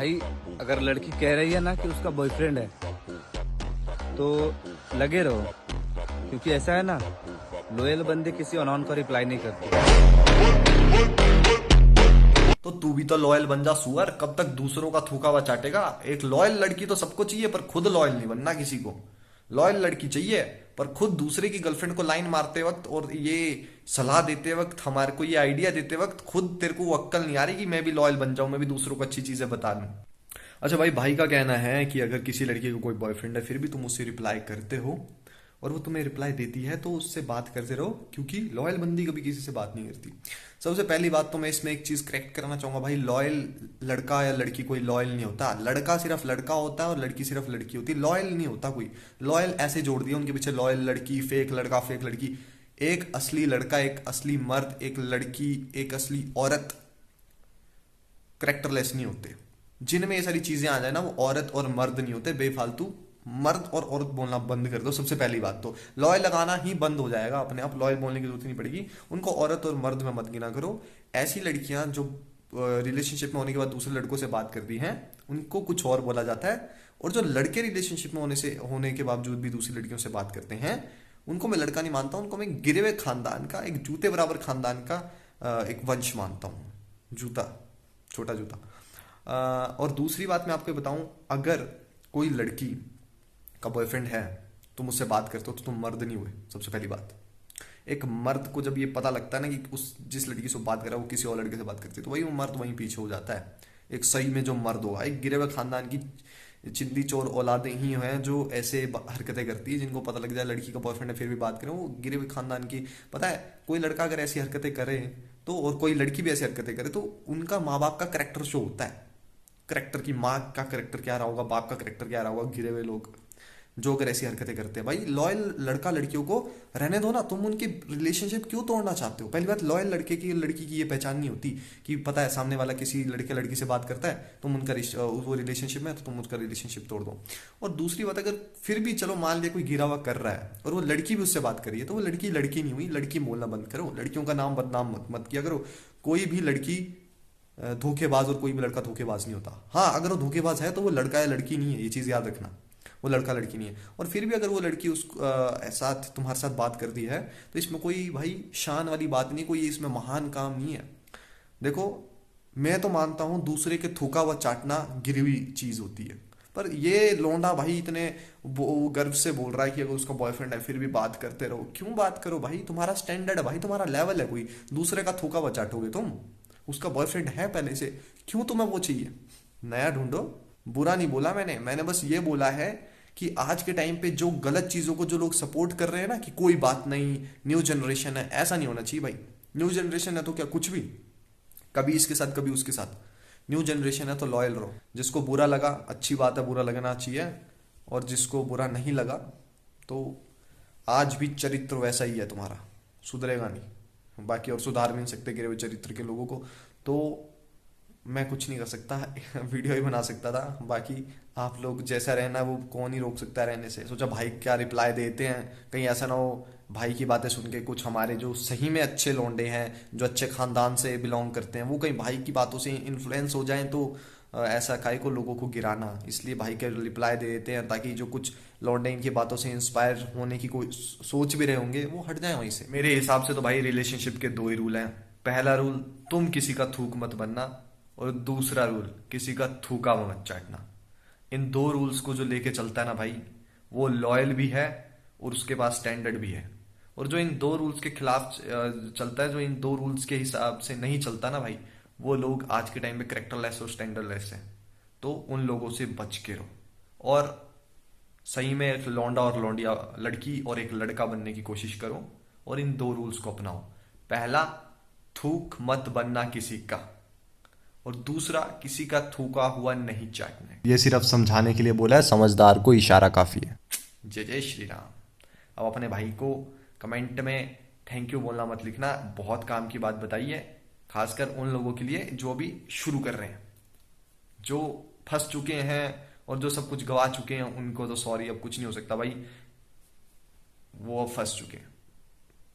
भाई अगर लड़की कह रही है ना कि उसका बॉयफ्रेंड है तो लगे रहो, क्योंकि ऐसा है ना, लॉयल बंदे किसी अननोन को रिप्लाई नहीं करते। तो तू भी तो लॉयल बन जा सुअर, कब तक दूसरों का थूका हुआ चाटेगा। एक लॉयल लड़की तो सबको चाहिए, पर खुद लॉयल नहीं बनना किसी को। लॉयल लड़की चाहिए पर खुद दूसरे की गर्लफ्रेंड को लाइन मारते वक्त और ये सलाह देते वक्त, हमारे को ये आइडिया देते वक्त खुद तेरे को वो अक्कल नहीं आ रही कि मैं भी लॉयल बन जाऊं, मैं भी दूसरों को अच्छी चीजें बता दूं। अच्छा भाई, भाई का कहना है कि अगर किसी लड़की को कोई बॉयफ्रेंड है फिर भी तुम उससे रिप्लाई करते हो और वो तुम्हें रिप्लाई देती है तो उससे बात करते रहो, क्योंकि लॉयल बंदी कभी किसी से बात नहीं करती। सबसे पहली बात तो मैं इसमें एक चीज करेक्ट करना चाहूंगा भाई, लॉयल लड़का या लड़की कोई लॉयल नहीं होता। लड़का सिर्फ लड़का होता है और लड़की सिर्फ लड़की होती है, लॉयल नहीं होता कोई। लॉयल ऐसे जोड़ दिया उनके पीछे, लॉयल लड़की, फेक लड़का, फेक लड़की। एक असली लड़का, एक असली मर्द, एक लड़की, एक असली औरत करेक्टरलेस नहीं होते। जिनमें ये सारी चीजें आ जाए ना, वो औरत और मर्द नहीं होते। बेफालतू मर्द और औरत बोलना बंद कर दो। सबसे पहली बात तो लॉयल लगाना ही बंद हो जाएगा अपने आप, लॉयल बोलने की जरूरत नहीं पड़ेगी। उनको औरत और मर्द में मत गिना करो। ऐसी लड़कियां जो रिलेशनशिप में होने के बाद दूसरे लड़कों से बात करती हैं, उनको कुछ और बोला जाता है। और जो लड़के रिलेशनशिप में होने के बावजूद भी दूसरी लड़कियों से बात करते हैं, उनको मैं लड़का नहीं मानता, उनको मैं गिरे हुए खानदान का, एक जूते बराबर खानदान का एक वंश मानता हूँ। जूता, छोटा जूता। और दूसरी बात मैं आपको बताऊं, अगर कोई लड़की का बॉयफ्रेंड है, तुम उससे बात करते हो तो तुम मर्द नहीं हुए। सबसे पहली बात, एक मर्द को जब ये पता लगता है ना कि उस जिस लड़की से बात कर रहा है वो किसी और लड़के से बात करती है, तो वही वो मर्द वहीं पीछे हो जाता है। एक सही में जो मर्द होगा, एक गिरे हुए खानदान की चिंदी चोर औलादें ही हैं जो ऐसे हरकतें करती है, जिनको पता लग जाए लड़की का बॉयफ्रेंड है फिर भी बात करें, वो गिरे हुए खानदान की। पता है, कोई लड़का अगर ऐसी हरकतें करे तो, और कोई लड़की भी ऐसी हरकतें करे, तो उनका माँ बाप का करेक्टर शो होता है। करेक्टर की माँ का करेक्टर क्या रहा होगा, बाप का करेक्टर क्या रहा होगा, गिरे हुए लोग जो अगर ऐसी हरकतें करते हैं। भाई लॉयल लड़का लड़कियों को रहने दो ना, तुम उनकी रिलेशनशिप क्यों तोड़ना चाहते हो। पहली बात, लॉयल लड़के की लड़की की ये पहचान नहीं होती कि पता है सामने वाला किसी लड़के लड़की से बात करता है, तुम उनका वो रिलेशनशिप में, तो तुम उसका रिलेशनशिप तोड़ दो। और दूसरी बात, अगर फिर भी चलो मान लिया कोई गिरा हुआ कर रहा है और वो लड़की भी उससे बात करी है, तो वो लड़की लड़की नहीं हुई। लड़की बोलना बंद करो, लड़कियों का नाम बदनाम मत किया करो। कोई भी लड़की धोखेबाज और कोई भी लड़का धोखेबाज नहीं होता। हाँ, अगर वो धोखेबाज है तो वो लड़का या लड़की नहीं है, ये चीज याद रखना। वो लड़का लड़की नहीं है। और फिर भी अगर वो लड़की उस साथ तुम्हारे साथ बात करती है, तो इसमें कोई भाई शान वाली बात नहीं, कोई इसमें महान काम नहीं है। देखो, मैं तो मानता हूं दूसरे के थूका हुआ चाटना गिरी हुई चीज होती है, पर ये लोंडा भाई इतने वो गर्व से बोल रहा है कि अगर उसका बॉयफ्रेंड है फिर भी बात करते रहो। क्यों बात करो भाई, तुम्हारा स्टैंडर्ड है भाई, तुम्हारा लेवल है। कोई दूसरे का थूका हुआ चाटोगे तुम? उसका बॉयफ्रेंड है पहले से, क्यों तुम्हें वो चाहिए? नया ढूंढो। बुरा नहीं बोला मैंने बस ये बोला है कि आज के टाइम पे जो गलत चीजों को जो लोग सपोर्ट कर रहे हैं ना, कि कोई बात नहीं, न्यू जनरेशन है, ऐसा नहीं होना चाहिए भाई। न्यू जनरेशन है तो क्या कुछ भी, कभी इसके साथ कभी उसके साथ। न्यू जनरेशन है तो लॉयल रहो। जिसको बुरा लगा, अच्छी बात है, बुरा लगना चाहिए। और जिसको बुरा नहीं लगा, तो आज भी चरित्र वैसा ही है तुम्हारा, सुधरेगा नहीं। बाकी और सुधार भी नहीं सकते गिरे हुए चरित्र के लोगों को, तो मैं कुछ नहीं कर सकता। वीडियो ही बना सकता था। बाकी आप लोग जैसा रहना वो कौन ही रोक सकता है रहने से। सोचा भाई क्या रिप्लाई देते हैं, कहीं ऐसा ना हो भाई की बातें सुन के कुछ हमारे जो सही में अच्छे लौंडे हैं, जो अच्छे खानदान से बिलोंग करते हैं, वो कहीं भाई की बातों से इन्फ्लुएंस हो जाएं, तो ऐसा काहे को लोगों को गिराना। इसलिए भाई के रिप्लाई दे देते हैं, ताकि जो कुछ लौंडे इनकी बातों से इंस्पायर होने की कोई सोच भी रहे होंगे, वो हट जाए वहीं से। मेरे हिसाब से तो भाई रिलेशनशिप के दो ही रूल हैं। पहला रूल, तुम किसी का थूक मत बनना, और दूसरा रूल, किसी का थूका मत चाटना। इन दो रूल्स को जो लेके चलता है ना भाई, वो लॉयल भी है और उसके पास स्टैंडर्ड भी है। और जो इन दो रूल्स के खिलाफ चलता है, जो इन दो रूल्स के हिसाब से नहीं चलता ना भाई, वो लोग आज के टाइम में करेक्टरलेस और स्टैंडर्डलेस हैं। तो उन लोगों से बच के रहो, और सही में एक लौंडा और लौंडिया, लड़की और एक लड़का बनने की कोशिश करो, और इन दो रूल्स को अपनाओ। पहला, थूक मत बनना किसी का, और दूसरा, किसी का थूका हुआ नहीं चाटना। ये सिर्फ समझाने के लिए बोला है, समझदार को इशारा काफी है। जय जय श्री राम। अब अपने भाई को कमेंट में थैंक यू बोलना मत लिखना, बहुत काम की बात बताई है, खासकर उन लोगों के लिए जो अभी शुरू कर रहे हैं। जो फंस चुके हैं और जो सब कुछ गवा चुके हैं, उनको तो सॉरी, अब कुछ नहीं हो सकता भाई, वो फंस चुके हैं।